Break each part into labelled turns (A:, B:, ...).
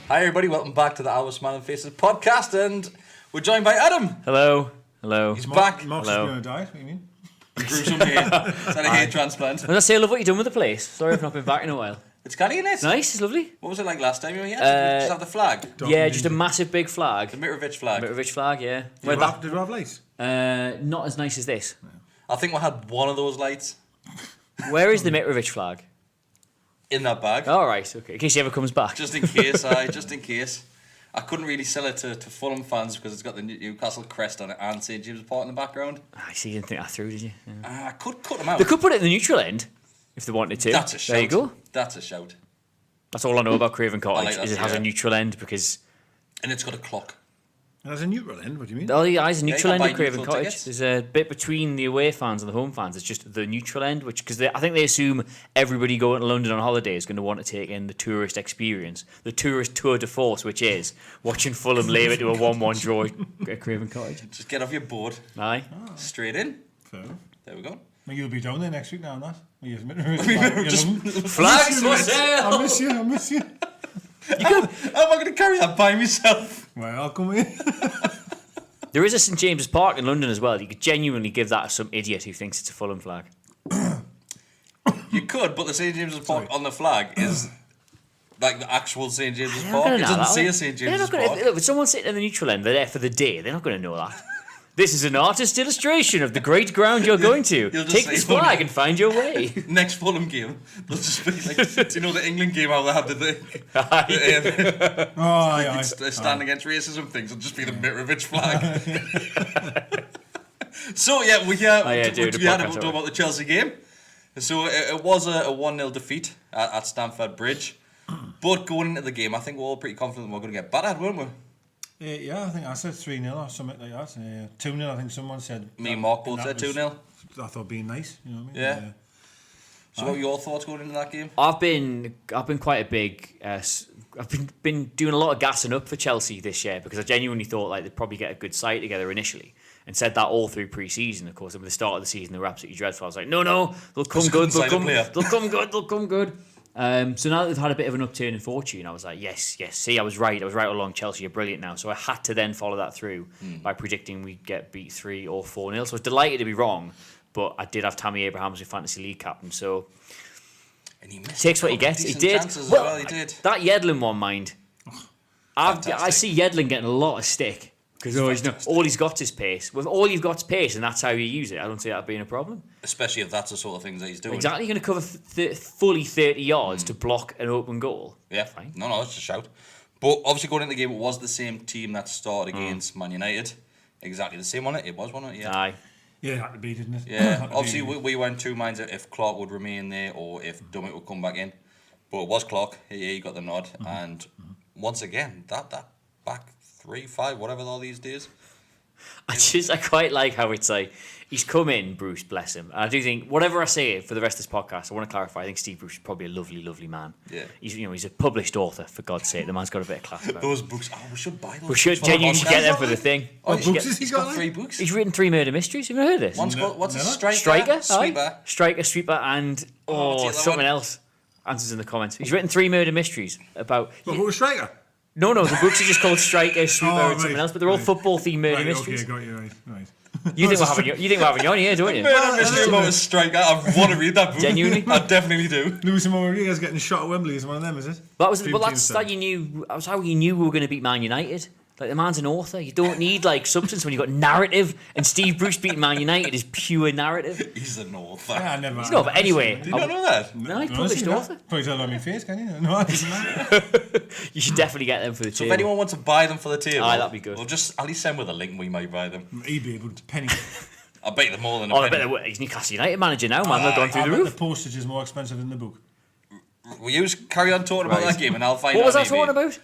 A: Hi everybody, welcome back to the Our Smiling Faces podcast, and we're joined by Adam.
B: Hello.
A: He's back.
C: Mark's
B: Hello.
C: going to die. What do you mean?
A: He grew some hair. He's had a hair transplant.
B: I was going to say, I love what you've done with the place. Sorry I've not been back in a while.
A: It's canny, isn't it?
B: It's nice, it's lovely.
A: What was it like last time you were here? Just have the flag.
B: Yeah, just a massive big flag.
A: The Mitrovic flag.
B: Mitrovic flag, yeah.
C: Did we have lights?
B: Not as nice as this.
A: I think we had one of those lights
B: Where is the Mitrovic flag?
A: in that bag.
B: All right, okay. In case he ever comes back.
A: Just in case, just in case. I couldn't really sell it to Fulham fans because it's got the Newcastle crest on it and St James Park in the background.
B: I see, you didn't think that through, did you? Yeah.
A: I could cut them out.
B: They could put it in the neutral end if they wanted to.
A: That's a shout.
B: There you go.
A: That's a shout.
B: That's all I know about Craven Cottage,
A: like that,
B: is it has a neutral end because...
A: And it's got a clock.
C: There's a neutral end. What do you mean?
B: Oh, yeah, it's a neutral
A: you
B: end
A: can
B: at
A: buy
B: Craven
A: neutral
B: Cottage.
A: tickets.
B: There's a bit between the away fans and the home fans. It's just the neutral end, because I think they assume everybody going to London on holiday is going to want to take in the tourist experience, the tourist tour de force, which is watching Fulham leave it to a 1-1 draw at Craven Cottage.
A: Just get off your board.
B: Aye.
A: Straight in.
C: Fair enough.
A: There we go.
C: Well, you'll be down there next week now, not?
A: Flags for sale!
C: I miss you.
A: How am I going to carry that by myself?
C: Well, I'll come in.
B: There is a St James's Park in London as well. You could genuinely give that to some idiot who thinks it's a Fulham flag.
A: You could, but the St James's Park on the flag is like the actual St James's
B: They're not
A: Park.
B: gonna
A: It
B: know
A: doesn't
B: that,
A: say
B: are
A: a St
B: they? They're
A: James's
B: not gonna,
A: Park.
B: look, if someone's sitting in the neutral end, they're there for the day. They're not going to know that. This is an artist illustration of the great ground you're going to.
A: You'll just
B: Take
A: say
B: this
A: Fulham.
B: flag and find your way.
A: Next Fulham game, they'll just be like, do you know the England game how they had the
C: Aye.
A: stand against racism things? It'll just be the Mitrovic flag. So yeah, we had to talk about the Chelsea game. So it was a 1-0 defeat at Stamford Bridge. But going into the game, I think we're all pretty confident we're going to get battered, weren't we?
C: Yeah, I think I said 3-0 or something like that. 2-0, I think someone said.
A: Me and Mark both said 2-0.
C: I thought being nice, you know what I mean?
A: Yeah. So what were your thoughts going into that game?
B: I've been quite a big. I've been doing a lot of gassing up for Chelsea this year because I genuinely thought like they'd probably get a good side together initially, and said that all through pre-season. Of course, at the start of the season, they were absolutely dreadful. I was like, no, they'll come good. They'll come good. So now that they've had a bit of an upturn in fortune, I was like, yes. See, I was right all along. Chelsea are brilliant now. So I had to then follow that through by predicting we'd get beat 3 or 4-0. So I was delighted to be wrong, but I did have Tammy Abraham as a fantasy league captain. So
A: And he missed
B: takes what he gets. He did.
A: He did.
B: That Yedlin one, mind. I see Yedlin getting a lot of stick. Because all he's got is pace. With all you've got is pace, and that's how you use it. I don't see that being a problem.
A: Especially if that's the sort of things that he's doing.
B: Exactly, you're going to cover fully 30 yards to block an open goal.
A: Yeah,
B: Fine.
A: No, that's a shout. But obviously going into the game, it was the same team that started against Man United. Exactly the same on it. It was, wasn't it? Yeah.
B: Aye.
C: Yeah, it had to be, didn't it?
A: Yeah. Obviously, we went two minds if Clark would remain there or if Dummett would come back in. But it was Clark. He got the nod. And once again, that back 3, 5, whatever all these days.
B: I quite like how it's like he's come in, Bruce, bless him. And I do think whatever I say for the rest of this podcast, I want to clarify. I think Steve Bruce is probably a lovely, lovely man.
A: Yeah,
B: he's a published author, for God's sake. The man's got a bit of class about him.
A: Those books. Oh, we should buy those.
B: We should genuinely get them for the thing.
C: What books has he got?
A: 3 books.
B: He's written 3 murder mysteries. Have you ever heard of this?
A: One's called, what's a
B: Striker,
A: Sweeper,
B: Sweeper, and
A: take that
B: something
A: one.
B: else. Answers in the comments. He's written 3 murder mysteries about.
C: What was Striker?
B: No, the books are just called Striker, Sweeper, and something
C: right,
B: else, but they're all football-themed murder
C: Right,
B: mysteries.
C: okay, got you, right.
B: You think we're having you on here, don't you?
A: Murder mystery about a striker. I want to read that book.
B: Genuinely?
A: I definitely do.
C: Luis Rodriguez getting shot at Wembley is one of them, is it?
B: That's how you knew we were going to beat Man United. Like, the man's an author. You don't need like substance when you've got narrative. And Steve Bruce beating Man United is pure narrative.
A: He's an author.
C: Yeah, I never.
B: He's not, but anyway.
A: Did you not know that?
B: No, he published author.
C: Probably tell it on my face, can you? No, it doesn't matter.
B: You should definitely get them for the
A: So
B: table.
A: if anyone wants to buy them for the table,
B: Aye, that'd be good.
A: We'll just at least send with a link. We might buy them.
C: eBay, but penny.
A: I bet they're more than a
B: I
A: penny.
B: bet he's Newcastle United manager now, man. They've gone through the
C: The
B: roof.
C: postage is more expensive than the book.
A: Will you carry on talking about that game and I'll find
B: What
A: out.
B: was I
A: maybe.
B: talking about?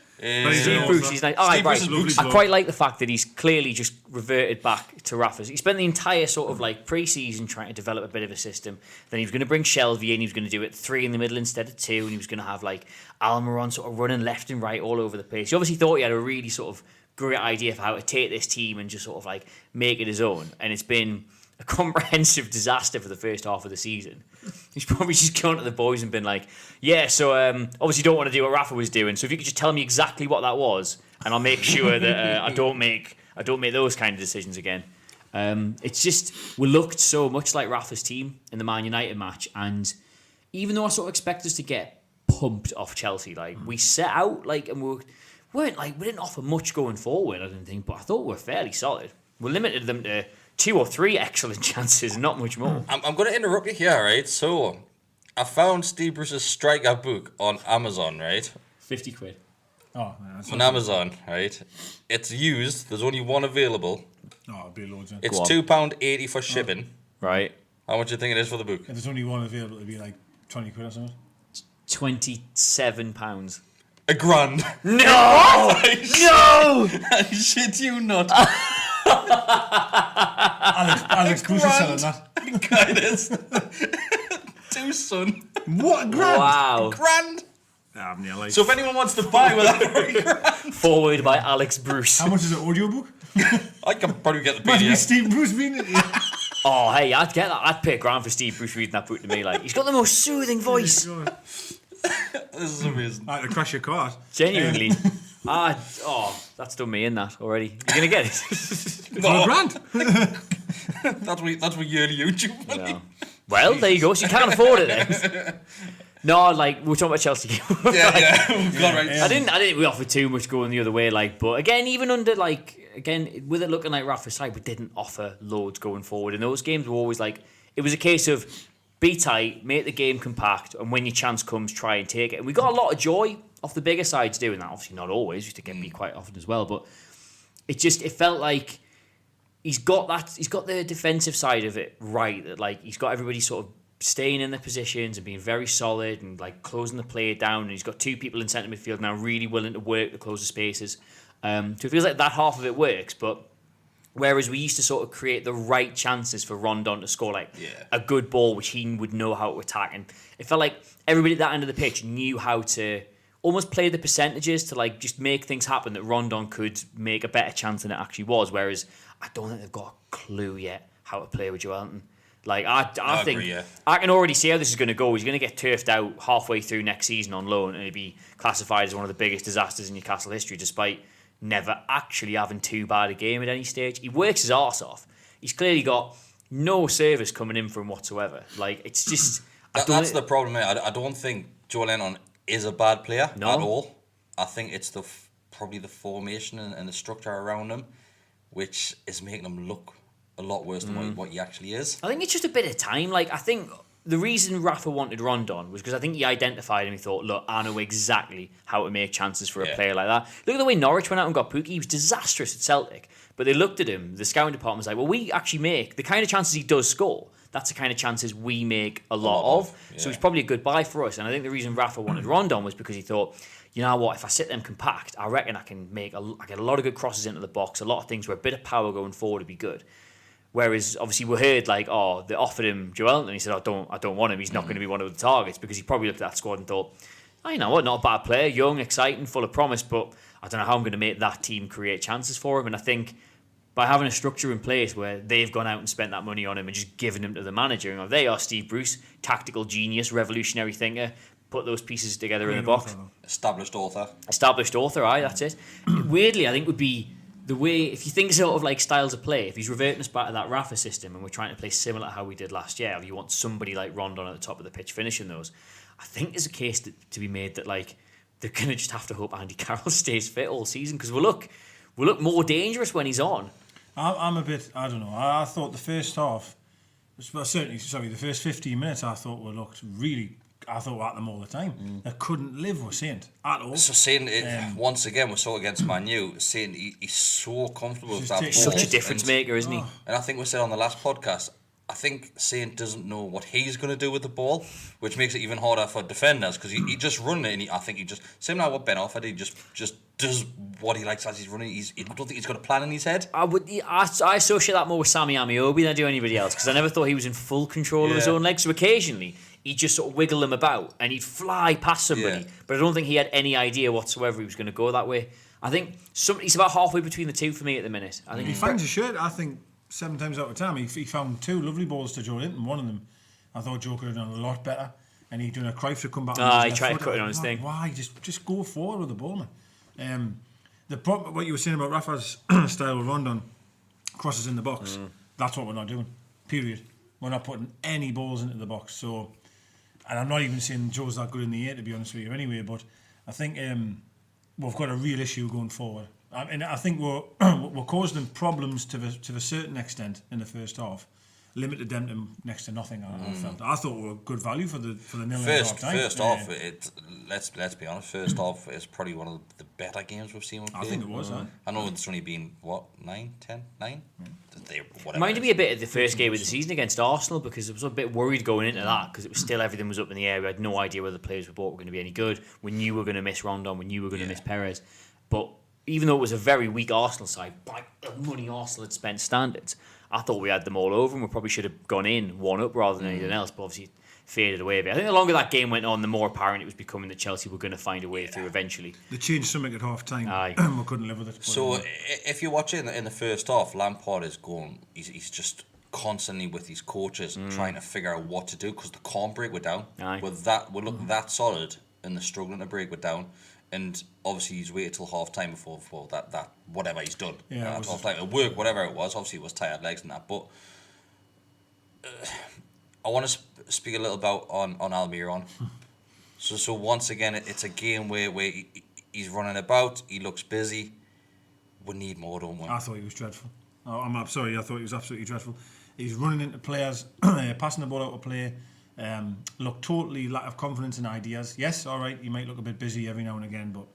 B: Steve Bruce, he's nice.
A: Steve Bruce is
B: right.
A: lovely
B: I
C: bloke.
B: quite like the fact that he's clearly just reverted back to Rafa's. He spent the entire sort of like pre-season trying to develop a bit of a system. Then he was going to bring Shelvey in. He was going to do it 3 in the middle instead of 2, and he was going to have like Almiron sort of running left and right all over the place. He obviously thought he had a really sort of great idea for how to take this team and just sort of like make it his own. And it's been a comprehensive disaster for the first half of the season. He's probably just gone to the boys and been like, yeah, so obviously don't want to do what Rafa was doing, so if you could just tell me exactly what that was, and I'll make sure that I don't make those kind of decisions again. It's just, we looked so much like Rafa's team in the Man United match, and even though I sort of expect us to get pumped off Chelsea, like we set out like, and we didn't offer much going forward, I don't think, but I thought we were fairly solid. We limited them to 2 or 3 excellent chances, not much more.
A: I'm going to interrupt you here, right? So, I found Steve Bruce's striker book on Amazon, right?
B: 50 quid.
C: Oh, man,
A: On Amazon, right? It's used. There's only one available.
C: Oh, it'll be loads.
A: It's £2.80 for shipping.
B: Right.
A: How much do you think it is for the book?
C: If there's only one available, it'd be like 20 quid or something.
B: £27.
A: £1,000.
B: No! No!
A: I shit you not.
C: Alex Bruce is selling that.
A: Guidance. 2 son.
C: What, £1,000?
B: Wow.
A: £1,000.
C: Ah, I'm nearly.
A: So if anyone wants to buy with that for £1,000,
B: Forward by Alex Bruce.
C: How much is the audiobook?
A: I can probably get the
C: Imagine
A: PDF.
C: Steve Bruce being it.
B: Oh, hey, I'd get that. I'd pay £1,000 for Steve Bruce reading that book to me. Like, he's got the most soothing voice.
A: This is amazing.
C: I had to crash your car.
B: Genuinely. That's done me in that already. You're going to get it.
C: For £1,000.
A: That's what yearly YouTube money.
B: No. Well, there you go. So you can't afford it then. No, like, we're talking about Chelsea.
A: Yeah. We've got right.
B: I didn't we offer too much going the other way, like, but again, even under with it looking like Rafa's side, we didn't offer loads going forward. And those games were always like, it was a case of be tight, make the game compact, and when your chance comes, try and take it. And we got a lot of joy off the bigger sides doing that. Obviously not always, we get beat quite often as well, but it felt like he's got the defensive side of it right, that like he's got everybody sort of staying in their positions and being very solid and like closing the play down, and he's got 2 people in centre midfield now really willing to work to close the spaces. So it feels like that half of it works, but whereas we used to sort of create the right chances for Rondon to score like a good ball which he would know how to attack, and it felt like everybody at that end of the pitch knew how to almost play the percentages to like just make things happen that Rondon could make a better chance than it actually was, whereas I don't think they've got a clue yet how to play with Joelton. Like, I think
A: agree, yeah.
B: I can already see how this is going to go. He's going to get turfed out halfway through next season on loan, and he'll be classified as one of the biggest disasters in Newcastle history, despite never actually having too bad a game at any stage. He works his arse off. He's clearly got no service coming in from whatsoever. Like, it's just...
A: That's the problem, mate. I don't think Joe Lennon is a bad player at all. I think it's probably the formation and the structure around him, which is making him look a lot worse than what he actually is.
B: I think it's just a bit of time. Like, I think the reason Rafa wanted Rondon was because I think he identified him. He thought, look, I know exactly how to make chances for a player like that. Look at the way Norwich went out and got Pukki. He was disastrous at Celtic. But they looked at him, the scouting department was like, well, we actually make the kind of chances he does score. That's the kind of chances we make a lot of.
A: Yeah.
B: So he's probably a good buy for us. And I think the reason Rafa wanted Rondon was because he thought, you know what, if I sit them compact, I reckon I can I get a lot of good crosses into the box, a lot of things where a bit of power going forward would be good. Whereas obviously we heard like, oh, they offered him Joelton, and he said, I don't want him. He's not going to be one of the targets, because he probably looked at that squad and thought, oh, you know what, not a bad player, young, exciting, full of promise, but I don't know how I'm going to make that team create chances for him. And I think by having a structure in place where they've gone out and spent that money on him and just given him to the manager, you know, they are Steve Bruce, tactical genius, revolutionary thinker, put those pieces together in the box.
A: Established author,
B: aye, that's it. Weirdly, I think would be the way, if you think sort of like styles of play, if he's reverting us back to that Rafa system and we're trying to play similar to how we did last year, if you want somebody like Rondon at the top of the pitch finishing those, I think there's a case to be made that like they're going to just have to hope Andy Carroll stays fit all season, because we'll look more dangerous when he's on.
C: I'm a bit, I don't know, I thought the first half, well, certainly, the first 15 minutes I thought we looked really, I thought we were at them all the time. They couldn't live with Saint at all.
A: So Saint, once again, we saw against Man U, Saint, he's so comfortable with that ball.
B: Such a difference maker, isn't he?
A: And I think we said on the last podcast, I think Saint doesn't know what he's going to do with the ball, which makes it even harder for defenders, because he just run it, and I think he just, same like what Ben offered, he just does what he likes as he's running. I don't think he's got a plan in his head.
B: I associate that more with Sammy Amiobi than I do anybody else, because I never thought he was in full control of his own legs. So occasionally he'd just sort of wiggle them about and he'd fly past somebody, but I don't think he had any idea whatsoever he was going to go that way. I think he's about halfway between the two for me at the minute. I think
C: he finds a shirt. I think 7 times out of 10, he found 2 lovely balls to Joe Linton. One of them, I thought Joe could have done a lot better. And he'd done a Cruyff to come back.
B: He tried to cut it on his thing.
C: Why? Just go forward with the ball, man. The problem, what you were saying about Rafa's style of Rondon, crosses in the box, that's what we're not doing, period. We're not putting any balls into the box. So, and I'm not even saying Joe's that good in the air, to be honest with you, anyway, but I think we've got a real issue going forward. And I think we're causing them problems to a certain extent in the first half. Limited them to next to nothing. I felt. I thought we were good value for the nil half time.
A: First off, let's be honest. First off, it's probably one of the better games we've seen.
C: I think it was.
A: I know it's only been 9, 10, 9.
B: Reminded me a bit of the first game of the season against Arsenal, because I was a bit worried going into that, because it was still, everything was up in the air. We had no idea whether the players we bought were going to be any good. We knew we were going to miss Rondon. We knew we were going to miss Perez. But even though it was a very weak Arsenal side, by the money Arsenal had spent standards, I thought we had them all over, and we probably should have gone in 1-up rather than anything else, but obviously faded away a bit. I think the longer that game went on, the more apparent it was becoming that Chelsea were going to find a way through eventually.
C: They changed something at half time. We couldn't live with it.
A: So if you watch it in the first half, Lampard is going, he's just constantly with his coaches trying to figure out what to do, because they can't break it down. We're looking that solid, and they're struggling to break it down. And obviously he's waited till half time before that whatever he's done. At half time, it worked, whatever it was. Obviously it was tired legs and that. But I want to speak a little about on Almiron. So once again, it's a game where he's running about. He looks busy. We need more, don't we?
C: I thought he was dreadful. I'm sorry. I thought he was absolutely dreadful. He's running into players, passing the ball out of play. Look totally lack of confidence and ideas. Yes, all right, you might look a bit busy every now and again, but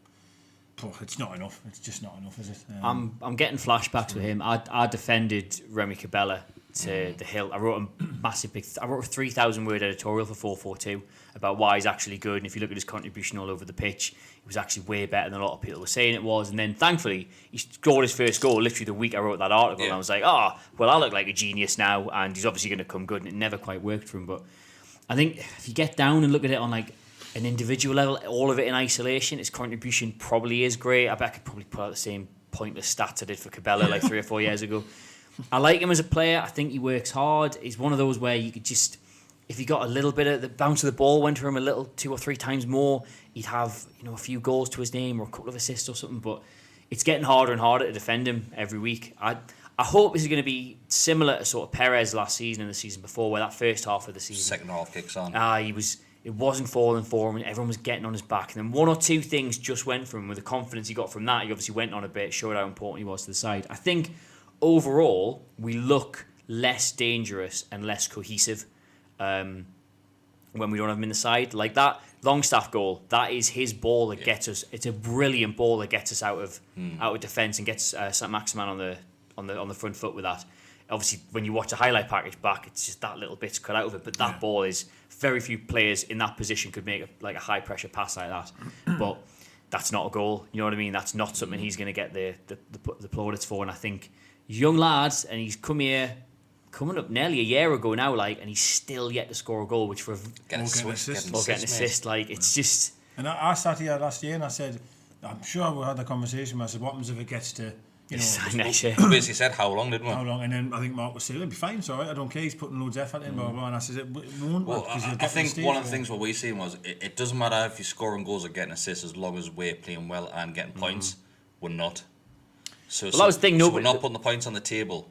C: it's not enough. It's just not enough, is it?
B: I'm getting flashbacks with him. I defended Remy Cabella to the hill. I wrote a 3,000 word editorial for 442 about why he's actually good, and if you look at his contribution all over the pitch, he was actually way better than a lot of people were saying it was. And then thankfully he scored his first goal literally the week I wrote that article, and I was like, I look like a genius now, and he's obviously going to come good, and it never quite worked for him. But I think if you get down and look at it on like an individual level, all of it in isolation, his contribution probably is great. I bet I could probably put out the same pointless stats I did for Cabella like 3 or 4 years ago. I like him as a player. I think he works hard. He's one of those where you could just, if he got a little bit of the bounce of the ball went to him a little 2 or 3 times more, he'd have a few goals to his name or a couple of assists or something. But it's getting harder and harder to defend him every week. I hope this is going to be similar to sort of Perez last season and the season before, where that first half of the season,
A: second half kicks on.
B: It wasn't falling for him, and everyone was getting on his back. And then 1 or 2 things just went for him. With the confidence he got from that, he obviously went on a bit, showed how important he was to the side. I think overall we look less dangerous and less cohesive when we don't have him in the side. Like that Longstaff goal, that is his ball that gets us. It's a brilliant ball that gets us out of defence and gets Saint-Maximin on the front foot with that. Obviously, when you watch a highlight package back, it's just that little bit's cut out of it. But that ball is, very few players in that position could make a high pressure pass like that. But that's not a goal. You know what I mean? That's not something he's going to get the plaudits for. And I think young lads, and he's coming up nearly a year ago now, and he's still yet to score a goal, which for
A: getting an assist,
B: it's just.
C: And I sat here last year and I said, I'm sure we had the conversation. Where I said, what happens if it gets to
B: next year?
A: We basically said how long, didn't we?
C: How long? And then I think Mark was saying, it'll be fine, it's all right, I don't care, he's putting loads of effort in, blah, blah, blah. And I said, it won't.
A: Well, I think one of the things what we seen was it doesn't matter if you're scoring goals or getting assists, as long as we're playing well and getting points. We're not. So that was the thing. We're not putting the points on the table.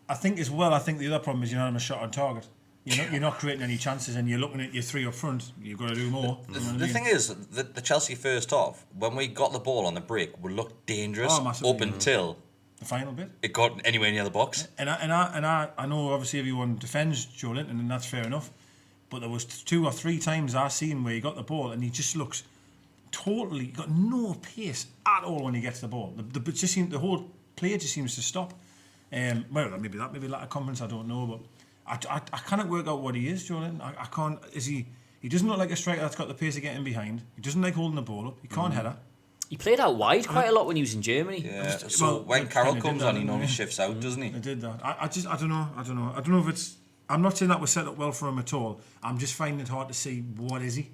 C: I think as well. I think the other problem is you're not having a shot on target. You're not creating any chances, and you're looking at your 3 up front. You've got to do more.
A: The thing is, the Chelsea first half, when we got the ball on the break, we looked dangerous up until
C: the final bit.
A: It got anywhere near the box.
C: And I know obviously everyone defends Joe Linton, and that's fair enough. But there was 2 or 3 times I've seen where he got the ball, and he just looks totally got no pace at all when he gets the ball. The whole play just seems to stop. Well, maybe lack of confidence. I don't know, but. I cannot work out what he is, Joe Linton. I can't. Is he? He doesn't look like a striker that's got the pace of getting behind. He doesn't like holding the ball up. He can't header.
B: He played out wide quite a lot when he was in Germany.
A: Yeah. So when Carroll comes on, he normally shifts out, doesn't he?
C: He did that. I don't know. I don't know if it's. I'm not saying that was set up well for him at all. I'm just finding it hard to see what is he.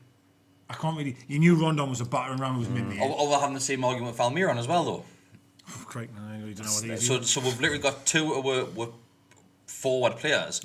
C: I can't really. You knew Rondon was a battering ram who's mid.
A: We're having the same argument with Almiron as well, though.
C: Crikey, I don't know what he is.
A: So we've literally got 2 we're forward players,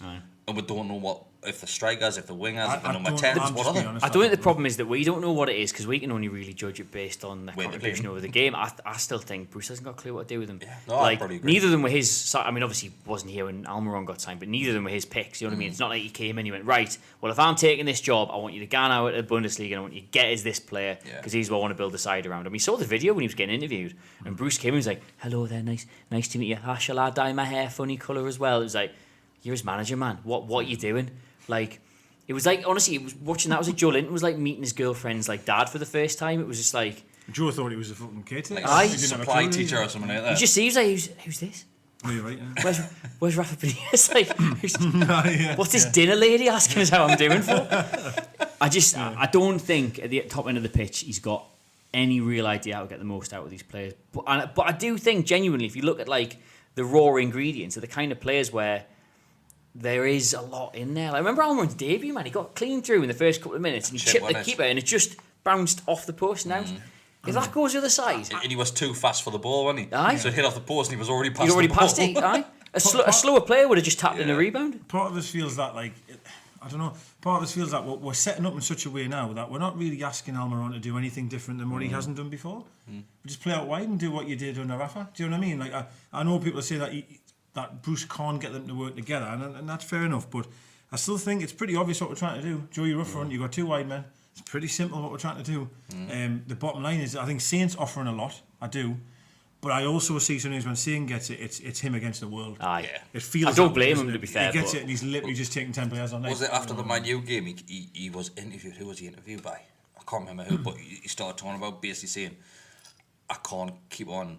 A: and we don't know what if the strikers, if the wingers, if the number 10s, what are they?
B: I don't think the problem is that we don't know what it is because we can only really judge it based on the contribution over the game. I still think Bruce hasn't got a clue what to do with him.
A: Yeah, no, I probably agree.
B: Neither of them were his. I mean, obviously, he wasn't here when Almiron got signed, but neither of them were his picks. You know what I mean? It's not like he came in and he went, right, well, if I'm taking this job, I want you to go now at the Bundesliga and I want you to get as this player because he's what I want to build the side around him. We saw the video when he was getting interviewed and Bruce came in and was like, hello there, nice to meet you. Shall I dye my hair funny colour as well? It was like, you're his manager, man. What are you doing? Like, it was like, honestly, it was watching that was like Joe Linton was like meeting his girlfriend's like dad for the first time. It was just like
C: Joe thought he was a fucking kid.
A: Like a supply teacher or something like that.
B: You just see, he was like, who's this?
C: Oh, you're right, yeah.
B: Where's Rafa Benitez? Like, what's this dinner lady asking us how I'm doing for? I don't think at the top end of the pitch he's got any real idea how to get the most out of these players. But I do think genuinely, if you look at like the raw ingredients of the kind of players where there is a lot in there. Like, remember Almiron's debut, man? He got clean through in the first couple of minutes and he chipped the keeper and it just bounced off the post and out. If that goes the other side...
A: And he was too fast for the ball, wasn't he?
B: Aye.
A: So it hit off the post and he was already past the ball.
B: Passed it, aye. A slower player would have just tapped in a rebound.
C: Part of us feels that, like... I don't know. Part of us feels that we're setting up in such a way now that we're not really asking Almiron to do anything different than what he hasn't done before. We just play out wide and do what you did under Rafa. Do you know what I mean? Like, I know people say that... that Bruce can't get them to work together, and that's fair enough, but I still think it's pretty obvious what we're trying to do. Joe, you're up front, you've got two wide men. It's pretty simple what we're trying to do. The bottom line is, I think Saint's offering a lot, I do, but I also see sometimes when Saint gets it, it's him against the world.
B: Aye.
C: It feels
B: I don't blame him, to be fair.
C: He gets it and he's literally just taking 10 players on.
A: Was it after the Man U game he was interviewed? Who was he interviewed by? I can't remember who, but he started talking about basically saying, I can't keep on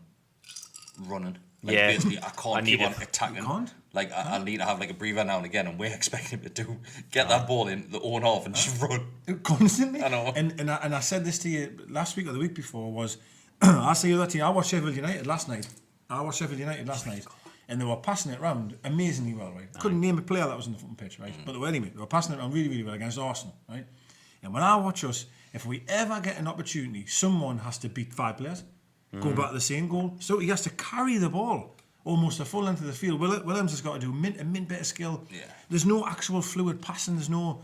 A: running. Like basically, I can't keep on attacking.
C: You can't?
A: Like, I need to have like a breather now and again, and we're expecting him to get that ball in the own half and just run.
C: Constantly?
A: I know.
C: And I said this to you last week or the week before was, I say that to you, I watched Sheffield United last night, and they were passing it around amazingly well, right? Couldn't name a player that was on the fucking pitch, right? But anyway, they were passing it around really, really well against Arsenal, right? And when I watch us, if we ever get an opportunity, someone has to beat 5 players. Go back to the same goal. So he has to carry the ball almost the full length of the field. Williams has got to do a mint bit of skill. Yeah. There's no actual fluid passing. There's no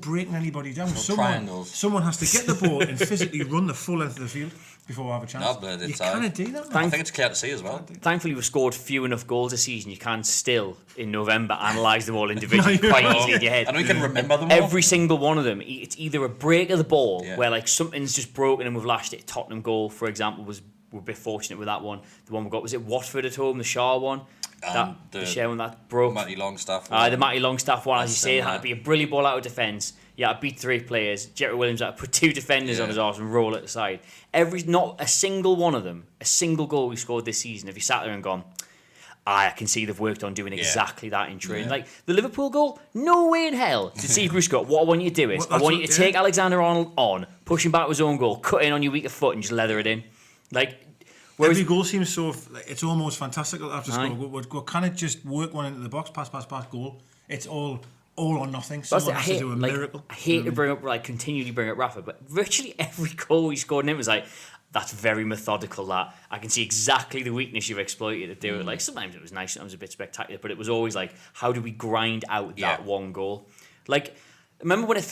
C: breaking anybody down. Someone has to get the ball and physically run the full length of the field before we have a chance. You can't do that, man.
A: I think it's clear to see as well.
B: Thankfully, we've scored few enough goals this season. You can still, in November, analyse them all individually quite easily in your head.
A: And we can remember them all.
B: Every single one of them. It's either a break of the ball, where like something's just broken and we've lashed it. Tottenham goal, for example, we're a bit fortunate with that one. The one we got, was it Watford at home, the Shaw one? The Shaw one that broke.
A: Matty Longstaff
B: one. The Matty Longstaff one, as you say, had to be a brilliant ball out of defence. Yeah, I beat 3 players. Jerry Williams had to put 2 defenders on his arse and roll at the side. Not a single one of them, a single goal we scored this season, if you sat there and gone, I can see they've worked on doing exactly that in training. Like the Liverpool goal, no way in hell did Steve Bruce go, what I want you to do is, I want you to take Alexander Arnold on, push him back to his own goal, cut in on your weaker foot and just leather it in. Like,
C: every goal seems so, it's almost fantastical after score. We kind of just work one into the box, pass, goal. It's all or nothing. Someone has to do a miracle.
B: I hate to continually bring up Rafa, but virtually every goal he scored in it was like, that's very methodical. That I can see exactly the weakness you've exploited to do it. Like sometimes it was nice, sometimes a bit spectacular, but it was always like, how do we grind out that one goal? Like, remember when the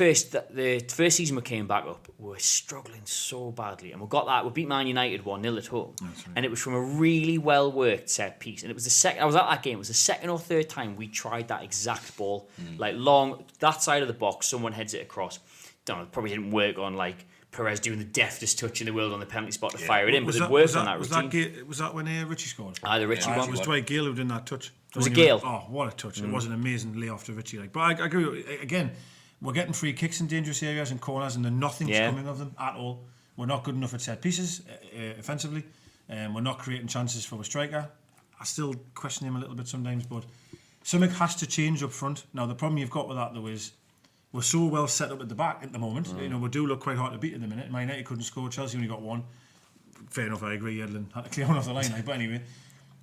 B: first season we came back up, we were struggling so badly, and we beat Man United 1-0 at home, and it was from a really well worked set piece, and it was the second. I was at that game. It was the second or third time we tried that exact ball, like long that side of the box. Someone heads it across. Don't know, it probably didn't work on like Perez doing the deftest touch in the world on the penalty spot to fire it in, but it worked on that routine.
C: Was that when Richie scored?
B: The Richie one.
C: It was Dwight Gale who did that touch.
B: It was a Gale.
C: What a touch! It was an amazing lay off to Richie. But I agree. Again, we're getting free kicks in dangerous areas and corners, and nothing's coming of them at all. We're not good enough at set pieces offensively, and we're not creating chances for a striker. I still question him a little bit sometimes, but something has to change up front. Now, the problem you've got with that, though, is we're so well set up at the back at the moment. We do look quite hard to beat at the minute. Man United couldn't score. Chelsea only got 1. Fair enough, I agree. Edlin had to clear one off the line. But anyway,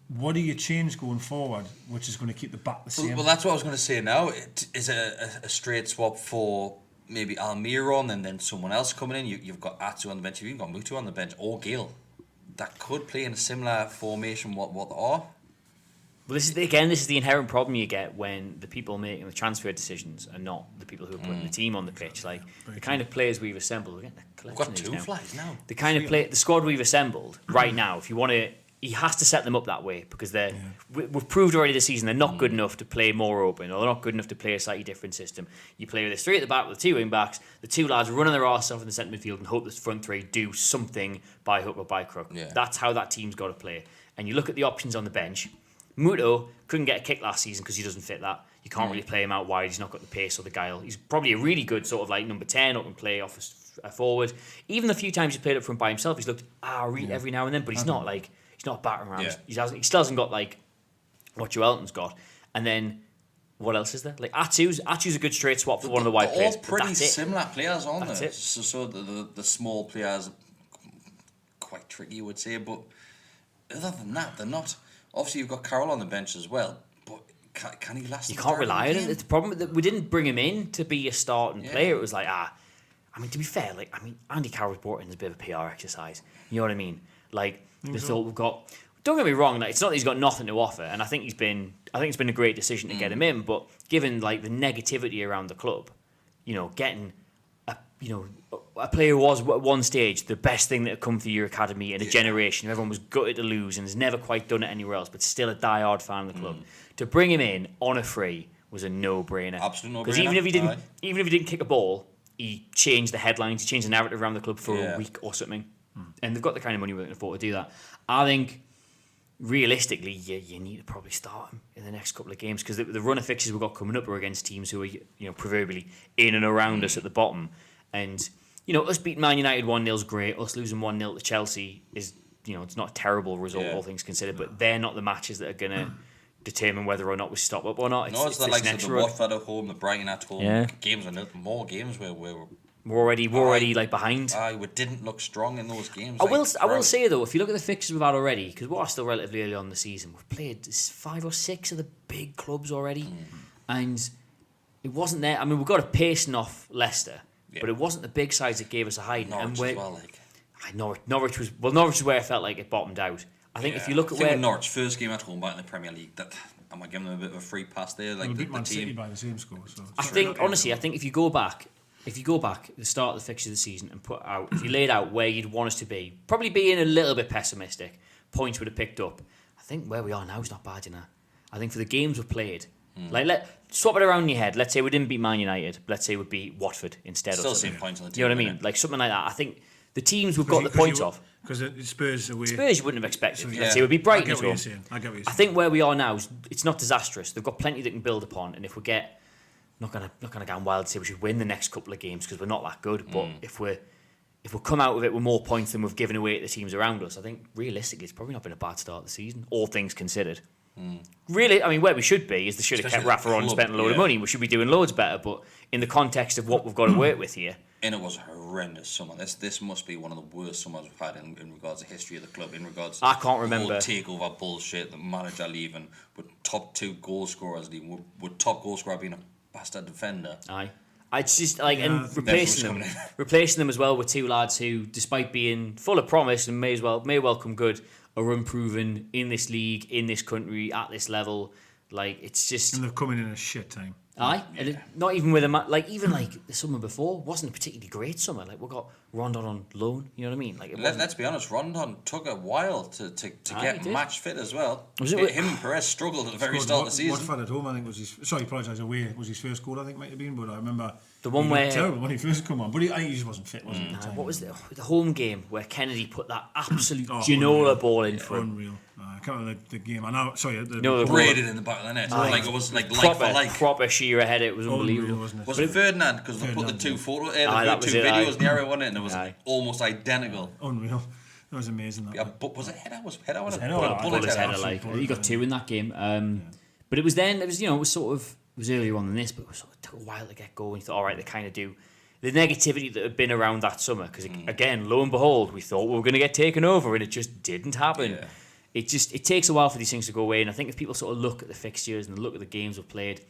C: what do you change going forward, which is going to keep the back the same?
A: Well, that's what I was going to say now. Is it a straight swap for maybe Almiron and then someone else coming in? You've got Atsu on the bench, you've got Mutu on the bench, or Gale. That could play in a similar formation what they are.
B: Well, this is the inherent problem you get when the people making the transfer decisions are not the people who are putting the team on the pitch. Like the kind of players we've assembled,
A: we've got 2 flags now.
B: The kind of the squad we've assembled right now. If you want to, he has to set them up that way because we've proved already this season they're not good enough to play more open, or they're not good enough to play a slightly different system. You play with the 3 at the back with the 2 wing backs, the 2 lads running their arse off in the centre midfield and hope the front 3 do something by hook or by crook. Yeah. That's how that team's got to play. And you look at the options on the bench. Muto couldn't get a kick last season because he doesn't fit that. You can't really play him out wide. He's not got the pace or the guile. He's probably a really good sort of like number 10 up and play off a forward. Even the few times he played up front by himself, he's looked every now and then, but he's not like he's not battering around. Yeah. He still hasn't got like what Joelton's got. And then what else is there? Like Atsu's a good straight swap for one of the wide players.
A: All pretty similar players, aren't they? So the small players quite tricky, you would say, but other than that, they're not. Obviously, you've got Carroll on the bench as well, but can he last?
B: You can't rely on him. It's the problem that we didn't bring him in to be a starting player. It was like, I mean, to be fair, Andy Carroll was brought in as a bit of a PR exercise. You know what I mean? Like, the thought we've got. Don't get me wrong. Like, it's not that he's got nothing to offer, and I think it's been a great decision to get him in. But given like the negativity around the club, getting a player who was at one stage the best thing that had come through your academy in a generation. Everyone was gutted to lose and has never quite done it anywhere else, but still a die-hard fan of the club. To bring him in on a free was a no-brainer.
A: Absolute no-brainer.
B: Because even if he didn't kick a ball, he changed the headlines, he changed the narrative around the club for a week or something. And they've got the kind of money we can afford to do that. I think realistically, you need to probably start him in the next couple of games because the run of fixtures we've got coming up are against teams who are proverbially in and around us at the bottom. And us beating Man United 1-0 is great. Us losing 1-0 to Chelsea is, it's not a terrible result, all things considered. But they're not the matches that are going to determine whether or not we stop up or not.
A: It's the likes of the Watford at home, the Brighton at home. Yeah. Games more games where
B: we're already like behind.
A: We didn't look strong in those games.
B: I will say though, if you look at the fixtures we've had already, because we're still relatively early on in the season, we've played 5 or 6 of the big clubs already, and it wasn't there. I mean, we've got a pacing off Leicester. Yeah. But it wasn't the big sides that gave us a hiding.
A: Norwich as well,
B: Norwich was where I felt like it bottomed out. I think if you look at where
A: Norwich first game at home back in the Premier League, am I giving them a bit of a free pass there? Like
C: the team City by the same score. So
B: I think if you go back at the start of the fixture of the season and if you laid out where you'd want us to be, probably being a little bit pessimistic, points would have picked up. I think where we are now is not bad, I think for the games we've played. Swap it around in your head. Let's say we didn't beat Man United. Let's say we beat Watford instead.
A: Still same points on the team.
B: You know what I mean? Like something like that. I think the teams we've got the points off.
C: Because Spurs away.
B: Spurs you wouldn't have expected. Let's say we'd be Brighton at home.
C: I get what you're saying.
B: I think where we are now it's not disastrous. They've got plenty they can build upon, and if we get not gonna go wild and say we should win the next couple of games because we're not that good. But if we come out of it with more points than we've given away to the teams around us, I think realistically it's probably not been a bad start of the season, all things considered. Really, I mean, where we should be is they should have kept Rafa on and spent a load of money. We should be doing loads better, but in the context of what we've got to work with here.
A: And it was a horrendous summer. This must be one of the worst summers we've had in regards to history of the club. In regards to
B: I can't remember
A: the whole takeover bullshit, the manager leaving, with top 2 goal scorers leaving, with top goal scorer being a bastard defender.
B: Aye. It's just and replacing them as well with 2 lads who, despite being full of promise and may well come good, are unproven in this league, in this country, at this level. Like, it's just...
C: And they're coming in a shit time.
B: Aye. Yeah. And not even with the summer before wasn't a particularly great summer. Like, we got Rondon on loan, you know what I mean? Like,
A: let's be honest, Rondon took a while to get match fit as well. Him and Perez struggled at the very start of the season.
C: Watford at home, I think, was his... Sorry, apologise, away was his first goal, I think, might have been, but I remember...
B: The one where...
C: terrible when he first come on, but I think he just wasn't fit, wasn't he?
B: What was the home game where Kennedy put that absolute Ginola ball in for him?
C: Unreal. I can't remember the game. I know, sorry.
A: The braided in the back of the net. Like it was like for like.
B: Proper Shearer head. It was unbelievable.
C: Wasn't it?
A: Was it Ferdinand? Because they put the 2 photos, two videos in the area, wasn't it? And it was almost identical.
C: Unreal. That was amazing.
A: Yeah, but was it header? Was header on
B: a bullet header? Like he got 2 in that game. But it was then. It was it was earlier on than this, but it took a while to get going. You thought, all right, they kind of do. The negativity that had been around that summer, because again, lo and behold, we thought we were going to get taken over, and it just didn't happen. Yeah. It takes a while for these things to go away, and I think if people sort of look at the fixtures and look at the games we've played,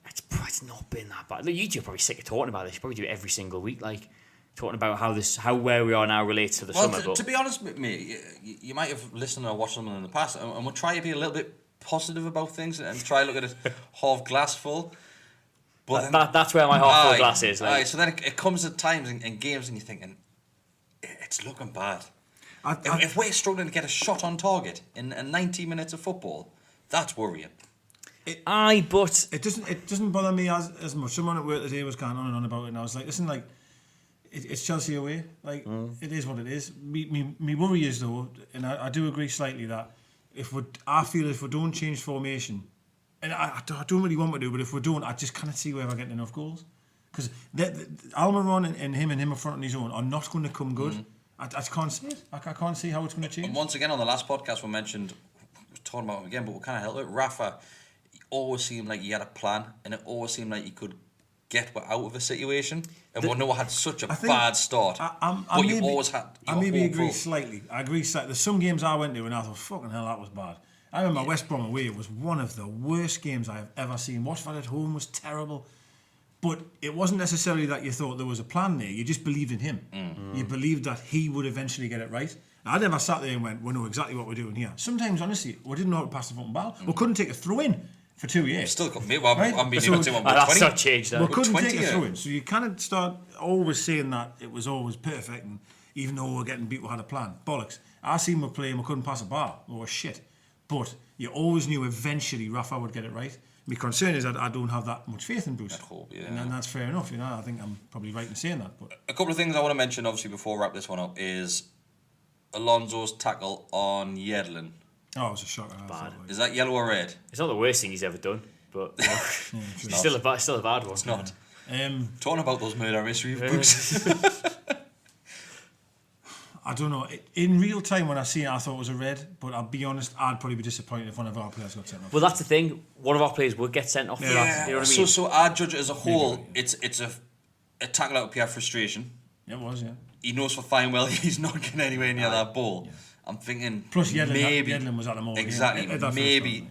B: it's not been that bad. You two are probably sick of talking about this. You probably do it every single week, like talking about how where we are now relates to the summer.
A: To be honest with me, you might have listened or watched something in the past, and we'll try to be a little bit positive about things and try to look at it half glass full. But
B: that's where my half full glass is. Like.
A: So then it comes at times in games and you're thinking, it's looking bad. If we're struggling to get a shot on target in 90 minutes of football, that's worrying.
B: But
C: it doesn't bother me as much. Someone at work today was going on and on about it, and I was like, listen, like, it's Chelsea away. Like, it is what it is. Me worry is, though, and I do agree slightly that I feel if we don't change formation, and I don't really want to do, but if we don't, I just can't see where we're getting enough goals. Because Almiron and him up front on his own are not going to come good. I can't see it. I can't see how it's going to change.
A: And once again, on the last podcast we mentioned, we're talking about him again, but we can't help it. Rafa, he always seemed like he had a plan, and it always seemed like he could get out of a situation. And we know had such a bad start. But you always had.
C: I maybe agree slightly. There's some games I went to and I thought, fucking hell, that was bad. I remember West Brom away was one of the worst games I have ever seen. Watford at home was terrible. But it wasn't necessarily that you thought there was a plan there. You just believed in him. You believed that he would eventually get it right. I never sat there and went, we know exactly what we're doing here. Sometimes, honestly, we didn't know how to pass the fucking ball. We couldn't take a throw-in for 2 years.
A: Still couldn't be. Well,
C: right?
A: I'm being able to on
B: that's not changed.
C: We couldn't take a throw-in. So you kind of start always saying that it was always perfect, and even though we're getting beat, we had a plan. Bollocks. I seen we play and we couldn't pass a ball. We were shit. But you always knew eventually Rafa would get it right. My concern is that I don't have that much faith in Bruce.
A: I hope, yeah.
C: And that's fair enough, you know. I think I'm probably right in saying that. But
A: a couple of things I want to mention, obviously, before we wrap this one up, is Alonso's tackle on Yedlin.
C: Oh, it was a shocker.
B: Bad.
A: Is that yellow or red?
B: It's not the worst thing he's ever done, but it's still a bad one.
A: It's not. Talking about those murder mystery books.
C: I don't know. In real time, when I see it, I thought it was a red. But I'll be honest, I'd probably be disappointed if one of our players got sent off.
B: Well, that's the thing. One of our players would get sent off for that. You know what I mean?
A: So I judge it as a whole. It's a tackle out of pure frustration.
C: It was, yeah.
A: He knows for fine well he's not getting anywhere near that ball. Yeah. I'm thinking
C: plus
A: Yedlin
C: was at the moment.
A: Exactly. Maybe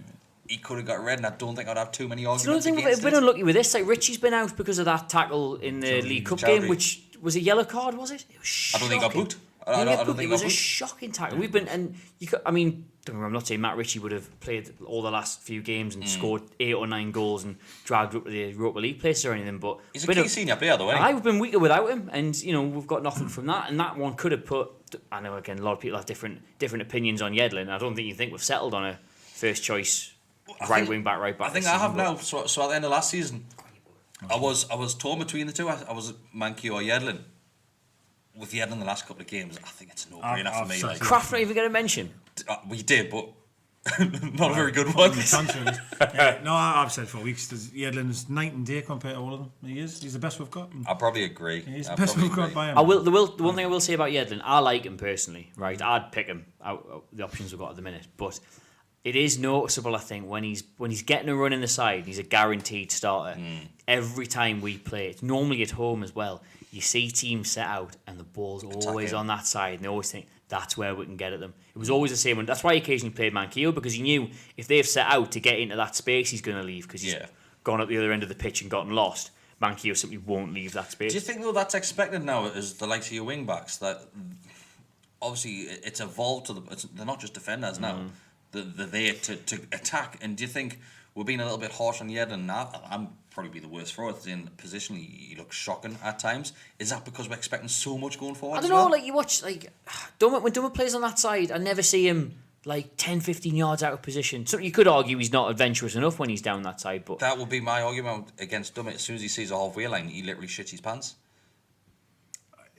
A: he could have got red, and I don't think I'd have too many arguments.
B: Do you know the thing? We've been unlucky with this. Like Richie's been out because of that tackle in the League Cup game, which was a yellow card, was it? It was shocking.
A: I don't think I got booked. I don't think
B: it was a shocking tackle. We've been, and I mean, don't get me wrong, I'm not saying Matt Ritchie would have played all the last few games and scored 8 or 9 goals and dragged up to the Europa League place or anything, but
A: he's a key senior player, though, isn't he?
B: We've been weaker without him, and you know we've got nothing from that. And that one could have put. I know again, a lot of people have different opinions on Yedlin. I don't think we've settled on a first choice wing back, right back.
A: I think I have now. So at the end of last season, I was torn between the two. I was Mankey or Yedlin. With Yedlin the last couple of games, I think it's a no-brainer for me. Like,
B: Kraft not even get a mention.
A: We did, but not a very good one.
C: No, I've said for weeks, Yedlin's night and day compared to all of them. He's the best we've got.
A: I probably agree.
C: He's the best we've got by him.
B: The one thing I will say about Yedlin, I like him personally, right? I'd pick him out the options we've got at the minute, but it is noticeable, I think, when he's getting a run in the side, he's a guaranteed starter. Every time we play, it's normally at home as well. You see teams set out and the ball's always on that side, and they always think that's where we can get at them. It was always the same one. That's why he occasionally played Manquillo, because he knew if they've set out to get into that space, he's going to leave because he's gone up the other end of the pitch and gotten lost. Manquillo simply won't leave that space.
A: Do you think, though, that's expected now as the likes of your wing backs? That obviously it's evolved they're not just defenders now. They're there to attack. And do you think we're being a little bit harsh on Yedlin? I'm probably be the worst for it. In positionally, he looks shocking at times. Is that because we're expecting so much going forward?
B: I don't know. Like you watch, like when Dummett plays on that side, I never see him like 10, 15 yards out of position. So you could argue he's not adventurous enough when he's down that side. But
A: that would be my argument against Dummett. As soon as he sees a halfway line, he literally shits his pants.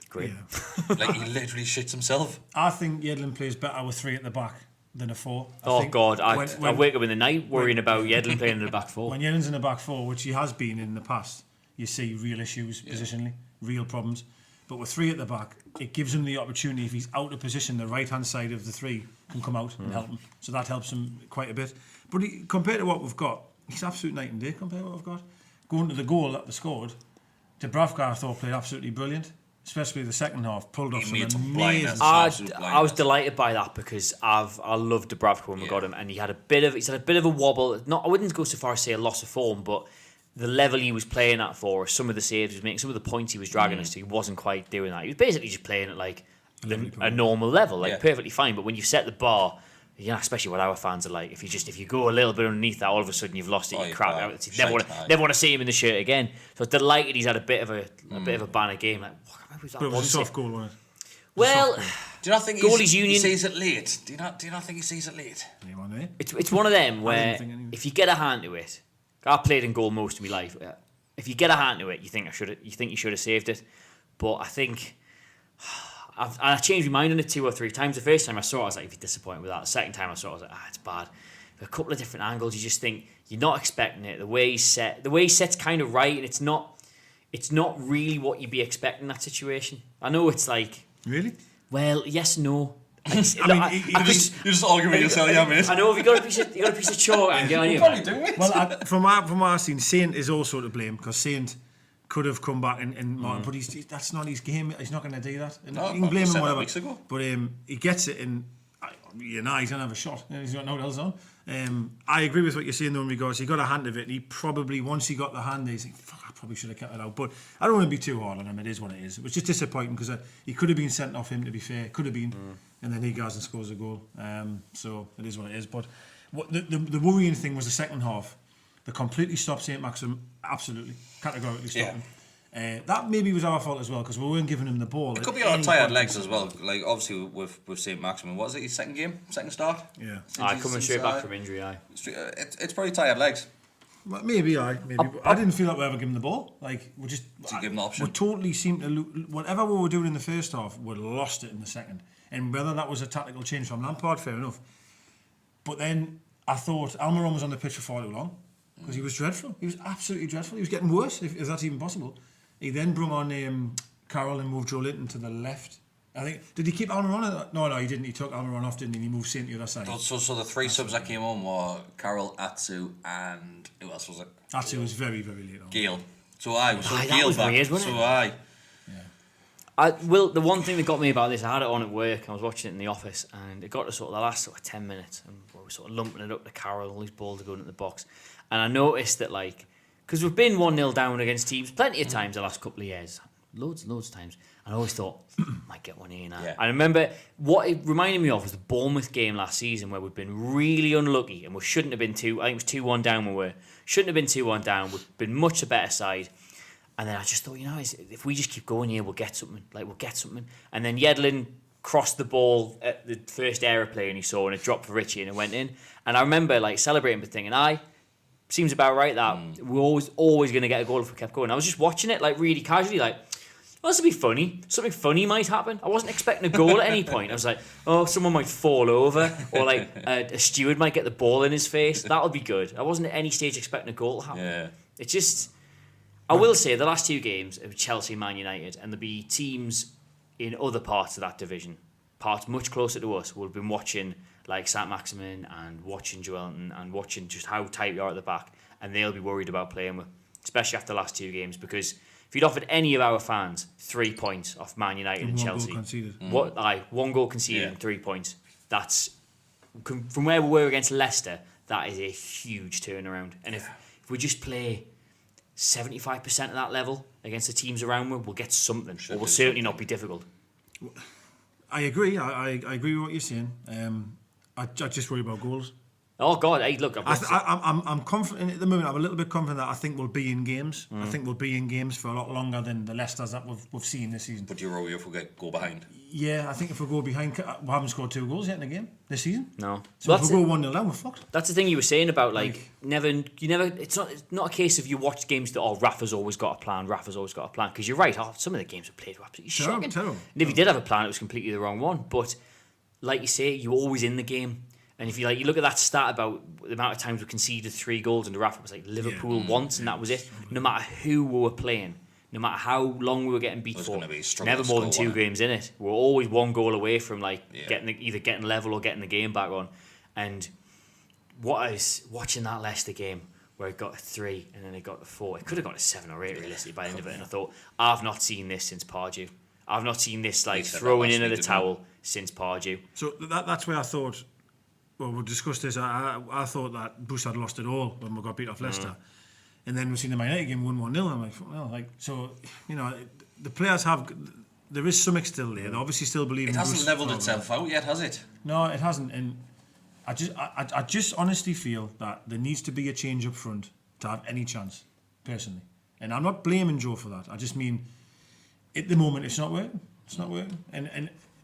B: Great.
C: Yeah.
A: Like he literally shits himself.
C: I think Yedlin plays better with 3 at the back than a 4.
B: I God, I wake up in the night worrying about Yedlin playing in the back 4.
C: When Yedlin's in the back 4, which he has been in the past, you see real issues positionally, real problems. But with 3 at the back, it gives him the opportunity, if he's out of position, the right-hand side of the 3 can come out and help him. So that helps him quite a bit. But compared to what we've got, he's absolute night and day compared to what we've got. Going to the goal that they scored, Dubravka, I thought, played absolutely brilliant. Especially the second half, pulled off some amazing.
B: I was delighted by that because I loved Dubravka when we got him, and he's had a bit of a wobble. I wouldn't go so far as say a loss of form, but the level he was playing at for, some of the saves he was making, some of the points he was dragging us to, he wasn't quite doing that. He was basically just playing at like a normal level, like perfectly fine. But when you set the bar, Yeah, especially what our fans are like. If you go a little bit underneath that, all of a sudden you've lost it. You crap out. You never want to see him in the shirt again. So I'm delighted he's had a bit of a banner game. Like,
C: but it was a soft goal, wasn't it?
B: Well,
A: do you not think he sees it late? Do you not think he sees it late?
B: It's one of them where if you get a hand to it, I played in goal most of my life. If you get a hand to it, you think you should have saved it. But I think I changed my mind on it 2 or 3 times. The first time I saw it, I was like, if you're disappointed with that. The second time I saw it, I was like, it's bad. A couple of different angles, you just think you're not expecting it. The way he's set's kind of right, and it's not really what you'd be expecting in that situation. I know it's like
C: really.
B: Well, yes, no.
A: You're just arguing with yourself, yeah, mate.
B: I know. Have you got a piece of chalk?
C: Well, from what I've seen, Saint is also to blame because Saint could have come back and Martin, but that's not his game. He's not going to do that. And you can blame him whatever. But he gets it, and he's going to have a shot. He's got no else on. I agree with what you're saying though in regards. He got a hand of it, and he probably once he got the hand, he's like, fuck, I probably should have kept it out. But I don't want to be too hard on him. It is what it is. It was just disappointing because he could have been sent off him. To be fair, could have been, and then he goes and scores a goal. So it is what it is. But the worrying thing was the second half. They completely stopped St. Maxim, absolutely, categorically stopped him. That maybe was our fault as well because we weren't giving him the ball.
A: It could be our tired legs as well. Like obviously with St. Maxim, what was it? His second start?
C: Yeah.
B: Coming straight back from injury.
A: It's probably tired legs.
C: Maybe. I didn't feel like we ever gave him the ball. Like we just
A: give him the option.
C: We totally seemed to whatever we were doing in the first half, we lost it in the second. And whether that was a tactical change from Lampard, fair enough. But then I thought Almiron was on the pitch for far too long. Because he was dreadful. He was absolutely dreadful. He was getting worse, if that's even possible. He then brought on Carroll and moved Joe Linton to the left. I think. Did he keep Almiron? No, he didn't. He took Almiron off, didn't he? He moved Saint to the other side.
A: So the 3 subs that came on were Carroll, Atsu, and who else was it?
C: Atsu was very, very late on.
A: Gale. So
B: Gale
A: was back.
B: Weird, wasn't it? The one thing that got me about this, I had it on at work. I was watching it in the office, and it got to sort of the last 10 minutes, and we were sort of lumping it up to Carroll. All these balls are going into the box. And I noticed that, because we've been 1-0 down against teams plenty of times the last couple of years, loads of times, and I always thought, might get one here now. Yeah. I remember what it reminded me of was the Bournemouth game last season where we'd been really unlucky and we shouldn't have been I think it was 2-1 down shouldn't have been 2-1 down, we'd been much a better side. And then I just thought, if we just keep going here, we'll get something. And then Yedlin crossed the ball at the first aeroplane he saw and it dropped for Richie and it went in. And I remember celebrating the thing and seems about right that we're always going to get a goal if we kept going. I was just watching it really casually, this will be funny. Something funny might happen. I wasn't expecting a goal at any point. I was like, someone might fall over or a steward might get the ball in his face. That'll be good. I wasn't at any stage expecting a goal to happen.
A: Yeah.
B: It's just, I will say the last 2 games of Chelsea and Man United, and there'll be teams in other parts of that division, parts much closer to us, who have been watching St. Maximin and watching Joelinton and watching just how tight we are at the back, and they'll be worried about playing with, especially after the last 2 games, because if you'd offered any of our fans 3 points off Man United and Chelsea, 1 goal conceded and 3 points, that's from where we were against Leicester, that is a huge turnaround. And if we just play 75% of that level against the teams around, we'll get something. It will certainly not be difficult.
C: I agree. I agree with what you're saying. I just worry about goals.
B: Oh God! Hey, look,
C: I'm confident at the moment. I'm a little bit confident that I think we'll be in games. I think we'll be in games for a lot longer than the Leicesters that we've seen this season.
A: But you're worried if we go behind.
C: Yeah, I think if we go behind, we haven't scored 2 goals yet in a game this season.
B: No.
C: So if we go 1-0 down, we're fucked.
B: That's the thing you were saying about never. It's not a case of you watch games that Rafa's always got a plan. Because you're right. Some of the games we played were absolutely shocking.
C: Terrible.
B: And if you did have a plan, it was completely the wrong one. But like you say, you're always in the game. And if you look at that stat about the amount of times we conceded 3 goals under Rafa, it was Liverpool once, and that was it. No matter who we were playing, no matter how long we were getting beat for, never more than 2 games in it. We're always 1 goal away from getting level or getting the game back on. And what I was watching that Leicester game where it got a 3 and then it got a 4, it could have got a 7 or 8 realistically by the end of it. And I thought, I've not seen this since Pardew. I've not seen this throwing in of the towel since Pardew.
C: So that's where I thought. Well, we'll discuss this. I thought that Bruce had lost it all when we got beat off Leicester. And then we've seen the Man United game 1-1-0. I'm the players have, there is something still there. They obviously still believe in Bruce.
A: It hasn't levelled itself out yet, has it?
C: No, it hasn't. And I just honestly feel that there needs to be a change up front to have any chance, personally. And I'm not blaming Joe for that. I just mean, at the moment, it's not working. It's not working.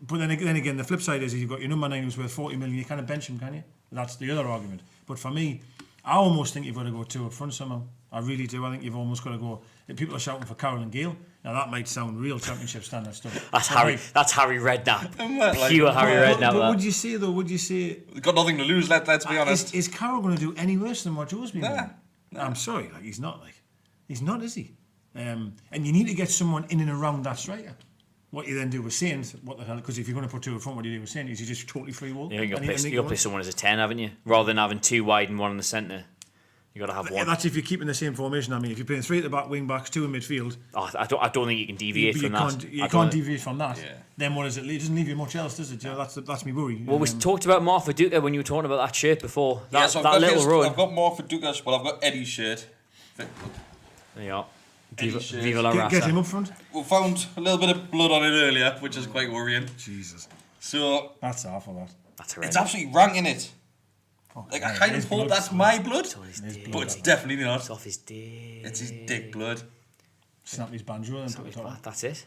C: But then again, the flip side is you've got your number 9 who's worth 40 million. You kind of bench him, can you? That's the other argument. But for me, I almost think you've got to go 2 up front somehow. I really do. I think you've almost got to go. People are shouting for Carroll and Gale. Now that might sound real Championship standard stuff.
B: That's Harry. That's Harry Redknapp.
A: Like,
B: Pure Harry Redknapp.
C: But would you say though? Would you say
A: we've got nothing to lose? Let's be honest.
C: Is Carroll going to do any worse than what Joe's been doing?
A: Nah.
C: I'm sorry, like he's not. He's not, is he? And you need to get someone in and around that striker. What you then do with Saints, what the hell? Because if you're going to put 2 up front, what do you do with Saints? Is you just totally free wall?
B: Yeah, you'll play someone as a 10, haven't you? Rather than having 2 wide and 1 in the centre. You got to have one.
C: That's if you're keeping the same formation. I mean, if you're playing 3 at the back, wing backs, 2 in midfield.
B: I don't think you can deviate from that.
C: You can't deviate from that. Yeah. Then what does it leave? It doesn't leave you much else, does it? You know, that's my worry.
B: Well, we talked about Marfa Duca when you were talking about that shirt before. That little run.
A: I've got Marfa Duca's. Well, I've got Eddie's shirt.
B: There you are.
A: Viva
B: la Raza.
C: Get him up front.
A: We found a little bit of blood on it earlier, which is quite worrying.
C: Jesus.
A: So
C: that's awful.
B: That's horrendous.
A: It's absolutely rank in it. Like I kind of hope that's my blood, but it's definitely not.
B: It's off his dick.
A: It's his dick blood.
C: Snap his banjo and put it on.
B: That's it.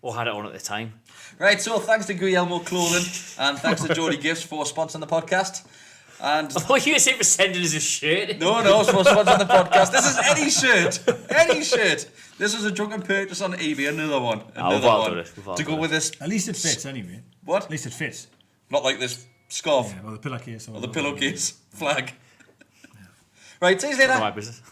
B: Or had it on at the time.
A: Right, so thanks to Guillermo Clothing and thanks to Geordie Gifts for sponsoring the podcast. And
B: I thought you were saying for sending us a shirt.
A: No, it's for sponsoring the podcast. This is Eddie's shirt. Eddie's shirt. This was a drunken purchase on eBay. Another one. To go with this.
C: At least it fits anyway.
A: What?
C: At least it fits.
A: Not like this scarf.
C: Yeah, or the pillowcase.
A: Or the pillowcase flag. Yeah. Right, see you later.
B: My business.